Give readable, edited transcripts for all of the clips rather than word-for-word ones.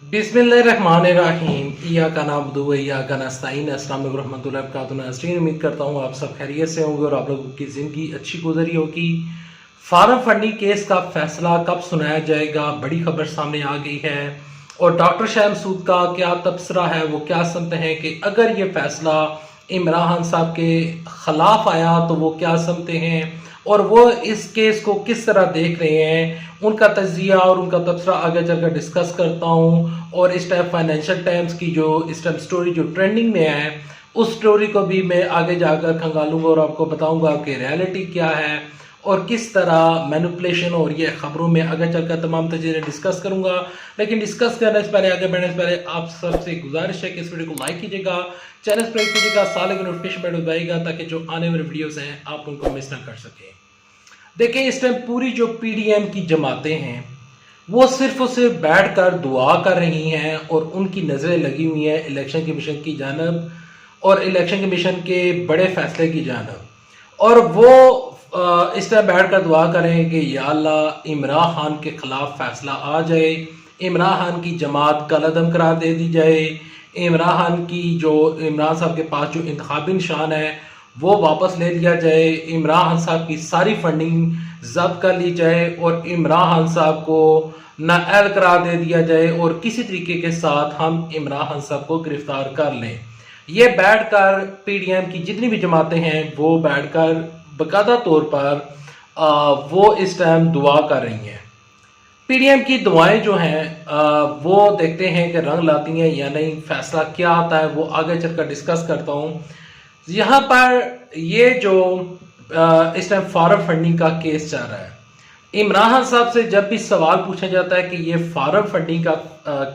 बिस्मिल्लाहिर्रहमानिर्रहीम। इय्याका नअबुदु व इय्याका नस्तईन। अस्सलाम वालेकुम रहमतुल्लाहि व बरकातुहू नाज़रीन, उम्मीद करता हूँ आप सब खैरियत से होंगे और आप लोगों की ज़िंदगी अच्छी गुजरी होगी। फार्म फंडिंग केस का फैसला कब सुनाया जाएगा, बड़ी खबर सामने आ गई है। और डॉक्टर शाह मसूद का क्या तबसरा है, वो क्या समझते हैं कि अगर ये फैसला इमरान खान साहब के खिलाफ आया तो वो क्या समझते हैं और वो इस केस को किस तरह देख रहे हैं, उनका तजिया और उनका तबसरा आगे चलकर डिस्कस करता हूँ। और इस टाइम फाइनेंशियल टाइम्स की जो इस टाइम स्टोरी जो ट्रेंडिंग में है, उस स्टोरी को भी मैं आगे जाकर खंगालूंगा और आपको बताऊंगा कि रियलिटी क्या है और किस तरह मैनिपुलेशन हो रही है खबरों में। आगे चलकर तमाम चीज़ें डिस्कस करूंगा, लेकिन डिस्कस करने से पहले, आगे बढ़ने से पहले आप सबसे गुजारिश है कि इस वीडियो को लाइक कीजिएगा, चैनल सब्सक्राइब कीजिएगा, साल की नोटिफिकेशन बेल दबाइएगा ताकि जो आने वाले वीडियोस हैं आप उनको मिस ना कर सकें। देखिए, इस टाइम पूरी जो पीडीएम की जमातें हैं वो सिर्फ और सिर्फ बैठ कर दुआ कर रही हैं और उनकी नज़रें लगी हुई हैं इलेक्शन कमीशन की जानब और इलेक्शन कमीशन के बड़े फैसले की जानब। और वो इस टाइम बैठ कर दुआ करें कि या अल्लाह इमरान खान के खिलाफ फैसला आ जाए, इमरान खान की जमात कलअदम करार दे दी जाए, इमरान खान की जो इमरान साहब के पास जो इंतखाबी निशान है वो वापस ले लिया जाए, इमरान खान साहब की सारी फंडिंग जब्त कर ली जाए और इमरान खान साहब को नाअहल करार दे दिया जाए और किसी तरीके के साथ हम इमरान खान साहब को गिरफ्तार कर लें। ये बैठकर पीडीएम की जितनी भी जमातें हैं वो बैठकर बाकायदा तौर पर वो इस टाइम दुआ कर रही हैं। पीडीएम की दुआएं जो हैं वो देखते हैं कि रंग लाती हैं या नहीं। फैसला क्या आता है वो आगे चलकर डिस्कस करता हूँ। यहाँ पर ये जो इस टाइम फॉरेन फंडिंग का केस चल रहा है, इमरान खान साहब से जब भी सवाल पूछा जाता है कि ये फॉरेन फंडिंग का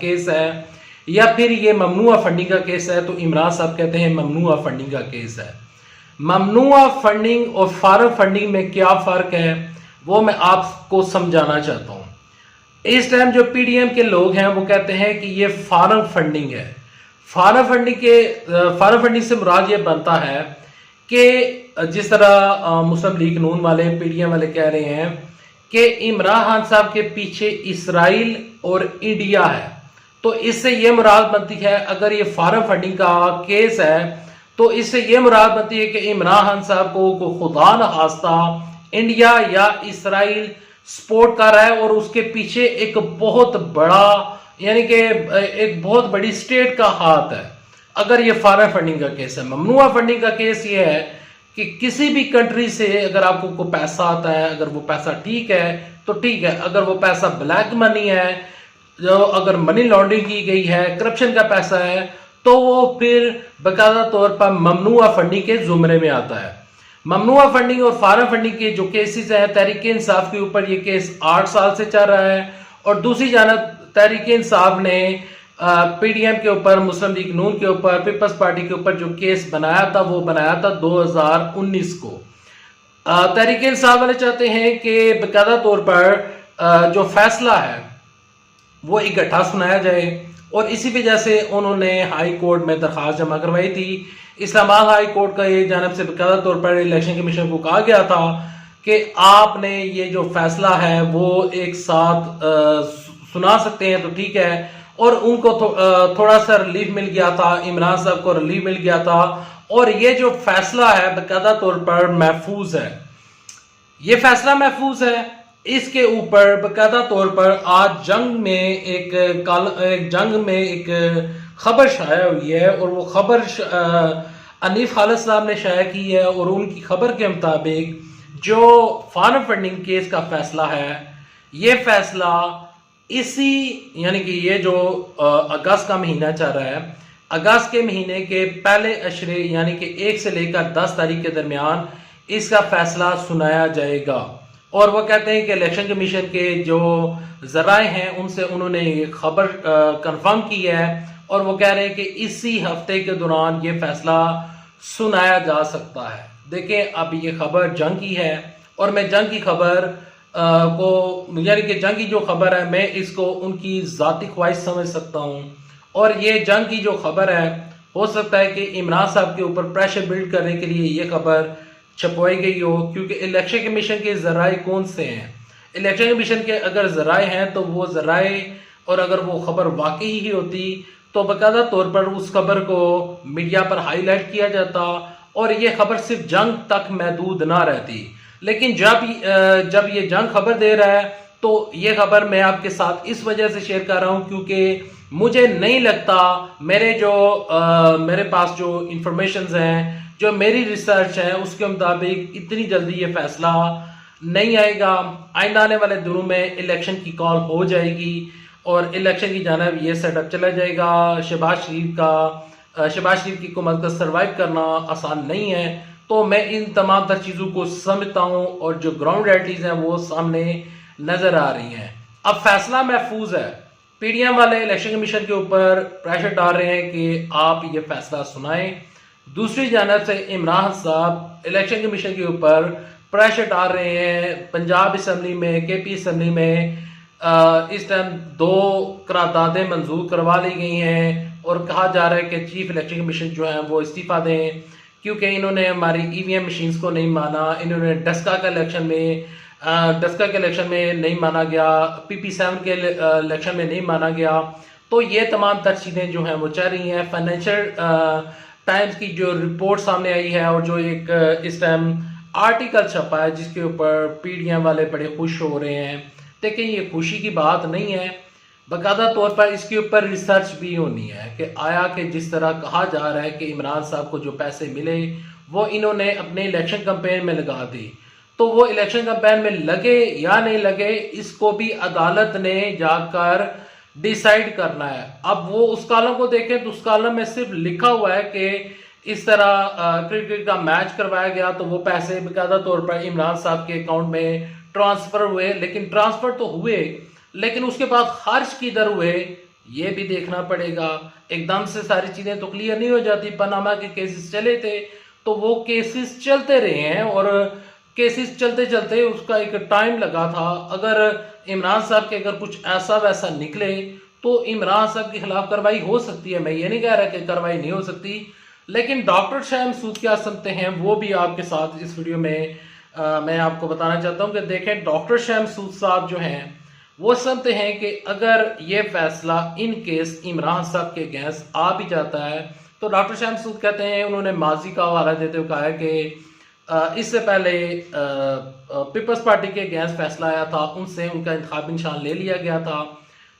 केस है या फिर ये ममनुआ फंडिंग का केस है, तो इमरान साहब कहते हैं ममनुआ फंडिंग का केस है। ममनुआ फंडिंग और फॉरेन फंडिंग में क्या फ़र्क है वो मैं आपको समझाना चाहता हूँ। इस टाइम जो पीडीएम के लोग हैं वो कहते हैं कि ये फॉरेन फंडिंग है। फॉरेन फंडिंग से मुराद ये बनता है कि जिस तरह मुस्लिम लीग नून वाले, पीडीएम वाले कह रहे हैं कि इमरान खान साहब के पीछे इसराइल और इंडिया है, तो इससे ये मुराद बनती है, अगर ये फॉरेन फंडिंग का केस है तो इससे ये मुराद बनती है कि इमरान खान साहब को खुदा न खास्ता इंडिया या इसराइल सपोर्ट कर रहा है और उसके पीछे एक बहुत बड़ा, यानी कि एक बहुत बड़ी स्टेट का हाथ है। अगर ये फॉरेन फंडिंग का केस है। ममनुआ फंडिंग का केस ये है कि किसी भी कंट्री से अगर आपको कोई पैसा आता है, अगर वो पैसा ठीक है तो ठीक है, अगर वो पैसा ब्लैक मनी है, जो अगर मनी लॉन्ड्रिंग की गई है, करप्शन का पैसा है, तो वो फिर बाकायदा तौर पर ममनुआ फंडिंग के जुमरे में आता है। ममनुआ फंडिंग और फॉरेन फंडिंग के जो केसेस हैं, तहरीक इंसाफ के ऊपर ये केस 8 साल से चल रहा है और दूसरी जानब तहरीक इंसाफ ने पीडीएम के ऊपर, मुस्लिम लीग नून के ऊपर, पीपल्स पार्टी के ऊपर जो केस बनाया था वो बनाया था 2019 को। तहरीक इंसाफ वाले चाहते हैं कि बाकायदा तौर पर जो फैसला है वो इकट्ठा सुनाया जाए और इसी वजह से उन्होंने हाई कोर्ट में दरखास्त जमा करवाई थी। इस्लामाबाद हाई कोर्ट का ये जानब से बाकायदा तौर पर इलेक्शन कमीशन को कहा गया था कि आपने ये जो फैसला है वो एक साथ सुना सकते हैं तो ठीक है। और उनको थोड़ा सा रिलीफ मिल गया था, इमरान साहब को रिलीफ मिल गया था और ये जो फैसला है बाकायदा तौर पर महफूज है। ये फैसला महफूज है। इसके ऊपर बाकायदा तौर पर आज जंग में एक खबर शाया हुई है और वो खबर अनीफ खालिद साहब ने शाया की है और उनकी खबर के मुताबिक जो फॉरेन फंडिंग केस का फैसला है, ये फैसला इसी, यानी कि ये जो अगस्त का महीना चल रहा है, अगस्त के महीने के पहले अशरे यानी कि 1 से लेकर 10 तारीख के दरमियान इसका फैसला सुनाया जाएगा। और वो कहते हैं कि इलेक्शन कमीशन के जो जराए हैं उनसे उन्होंने ये खबर कंफर्म की है और वो कह रहे हैं कि इसी हफ्ते के दौरान ये फैसला सुनाया जा सकता है। देखें, अब ये खबर जंग की है और मैं जंग की खबर को, यानी कि जंग की जो खबर है, मैं इसको उनकी ज़ाती ख्वाहिश समझ सकता हूँ। और ये जंग की जो खबर है, हो सकता है कि इमरान साहब के ऊपर प्रेशर बिल्ड करने के लिए ये खबर छपवाई गई हो, क्योंकि इलेक्शन कमीशन के जराए कौन से हैं। इलेक्शन कमीशन के अगर जराए हैं तो वो जराए और अगर वो खबर वाकई ही होती तो बाकायदा तौर पर उस खबर को मीडिया पर हाईलाइट किया जाता और ये खबर सिर्फ जंग तक महदूद ना रहती। लेकिन जब ये जंग खबर दे रहा है तो ये खबर मैं आपके साथ इस वजह से शेयर कर रहा हूं क्योंकि मुझे नहीं लगता मेरे पास जो इंफॉर्मेशंस हैं, जो मेरी रिसर्च है उसके मुताबिक इतनी जल्दी ये फैसला नहीं आएगा। आइंदा आने वाले दिनों में इलेक्शन की कॉल हो जाएगी और इलेक्शन की जानिब ये सेटअप चला जाएगा। शहबाज शरीफ की हुकूमत का सर्वाइव करना आसान नहीं है। तो मैं इन तमाम तर चीज़ों को समझता हूँ और जो ग्राउंड रियलिटीज़ हैं वो सामने नज़र आ रही हैं। अब फैसला महफूज है। पीडीएम वाले इलेक्शन कमीशन के ऊपर प्रेशर डाल रहे हैं कि आप ये फैसला सुनाएं। दूसरी जानब से इमरान साहब इलेक्शन कमीशन के ऊपर प्रेशर डाल रहे हैं। पंजाब असम्बली में, केपी असम्बली में इस टाइम 2 करारदादें मंजूर करवा ली गई हैं और कहा जा रहा है कि चीफ इलेक्शन कमीशन जो है वो इस्तीफा दें क्योंकि इन्होंने हमारी ईवीएम मशीन्स को नहीं माना। इन्होंने डस्का के इलेक्शन में नहीं माना गया, PP7 के इलेक्शन में नहीं माना गया। तो ये तमाम तर चीज़ें जो हैं वो चल रही हैं। फाइनेंशियल टाइम्स की जो रिपोर्ट सामने आई है और जो एक इस टाइम आर्टिकल छपा है जिसके ऊपर पीडीएम वाले बड़े खुश हो रहे हैं। लेकिन ये खुशी की बात नहीं है, बाकायदा तौर पर इसके ऊपर रिसर्च भी होनी है कि आया कि जिस तरह कहा जा रहा है कि इमरान साहब को जो पैसे मिले वो इन्होंने अपने इलेक्शन कैंपेन में लगा दी, तो वो इलेक्शन कैंपेन में लगे या नहीं लगे इसको भी अदालत ने जाकर डिसाइड करना है। अब वो उस कॉलम को देखें तो उस कॉलम में सिर्फ लिखा हुआ है कि इस तरह क्रिकेट का मैच करवाया गया तो वो पैसे बाकायदा तौर पर इमरान साहब के अकाउंट में ट्रांसफर हुए। लेकिन ट्रांसफर तो हुए, लेकिन उसके बाद खर्च किधर हुए ये भी देखना पड़ेगा। एकदम से सारी चीजें तो क्लियर नहीं हो जाती। पनामा के केसेस चले थे तो वो केसेस चलते रहे हैं और केसेस चलते चलते उसका एक टाइम लगा था। अगर इमरान साहब के अगर कुछ ऐसा वैसा निकले तो इमरान साहब के खिलाफ कार्रवाई हो सकती है। मैं ये नहीं कह रहा कि कार्रवाई नहीं हो सकती, लेकिन डॉक्टर शाह मसूद क्या समझते हैं वो भी आपके साथ इस वीडियो में मैं आपको बताना चाहता हूं कि देखें, डॉक्टर शाह मसूद साहब जो हैं वो समझते हैं कि अगर ये फैसला इन केस इमरान साहब के अगेंस्ट आ भी जाता है तो डॉक्टर शाह मसूद कहते हैं, उन्होंने माजी का हवाला देते हुए कहा है कि इससे पहले पीपल्स पार्टी के अगेंस्ट फैसला आया था, उनसे उनका इंतखाबी निशान ले लिया गया था।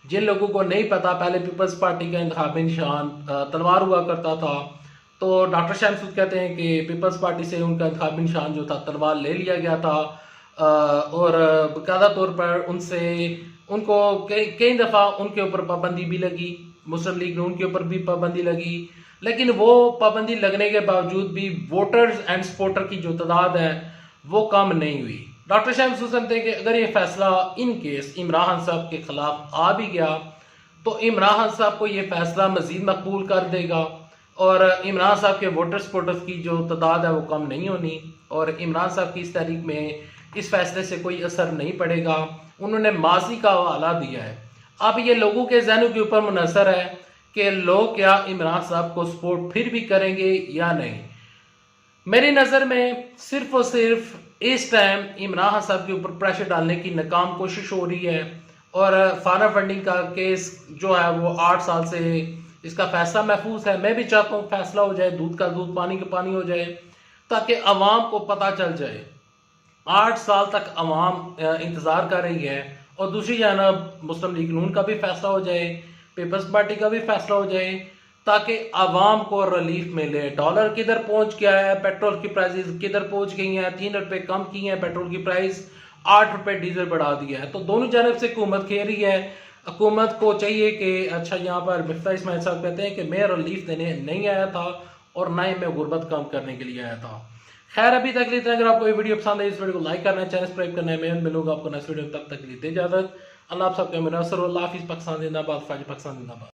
जिन लोगों को नहीं पता, पहले पीपल्स पार्टी का इंतखाबी निशान तलवार हुआ करता था। तो डॉक्टर शाह मसूद कहते हैं कि पीपल्स पार्टी से उनका इंतखाबी निशान जो था तलवार ले लिया गया था और बाकायदा तौर पर उनको कई दफ़ा उनके ऊपर पाबंदी भी लगी। मुस्लिम लीग नून के ऊपर भी पाबंदी लगी, लेकिन वो पाबंदी लगने के बावजूद भी वोटर्स एंड सपोर्टर की जो तादाद है वो कम नहीं हुई। डॉक्टर शाह मसूद समझते हैं कि अगर ये फैसला इन केस इमरान साहब के खिलाफ आ भी गया तो इमरान साहब को ये फैसला मजीद मकबूल कर देगा और इमरान साहब के वोटर सपोर्टर्स की जो तादाद है वो कम नहीं होनी और इमरान साहब की इस तारीख में इस फैसले से कोई असर नहीं पड़ेगा। उन्होंने माजी का हवाला दिया है। अब ये लोगों के जहनों के ऊपर मुनहसर है कि लोग क्या इमरान साहब को सपोर्ट फिर भी करेंगे या नहीं। मेरी नज़र में सिर्फ और सिर्फ इस टाइम इमरान साहब के ऊपर प्रेशर डालने की नाकाम कोशिश हो रही है और फारा फंडिंग का केस जो है वो 8 साल से इसका फैसला महफूज है। मैं भी चाहता हूँ फैसला हो जाए, दूध का दूध पानी का पानी हो जाए, ताकि अवाम को पता चल जाए। 8 साल तक अवाम इंतज़ार कर रही है और दूसरी जानब मुस्लिम लीग नून का भी फैसला हो जाए, पीपल्स पार्टी का भी फैसला हो जाए, ताकि अवाम को रिलीफ मिले। डॉलर किधर पहुंच गया है, पेट्रोल की प्राइसेस किधर पहुंच गई हैं, 3 रुपए कम की हैं पेट्रोल की प्राइस, 8 रुपए डीजल बढ़ा दिया है। तो दोनों जानब से हुकूमत खेल रही है। हुकूमत को चाहिए कि अच्छा, यहाँ पर मिफ्ता इस्माइल साहब कहते हैं कि मैं रिलीफ देने नहीं आया था और ना ही मैं गुर्बत कम करने के लिए आया था। खैर, अभी तक लिए अगर आपको ये वीडियो पसंद है, इस वीडियो को लाइक करना है, चैनल सब्सक्राइब करना है। मैं मिलूंगा आपको नेक्स्ट वीडियो में, तब तक के लिए इजाजत। अल्लाह आप सबके मुनसर। पाकिस्तान जिंदाबाद, पाकिस्तान जिंदाबाद।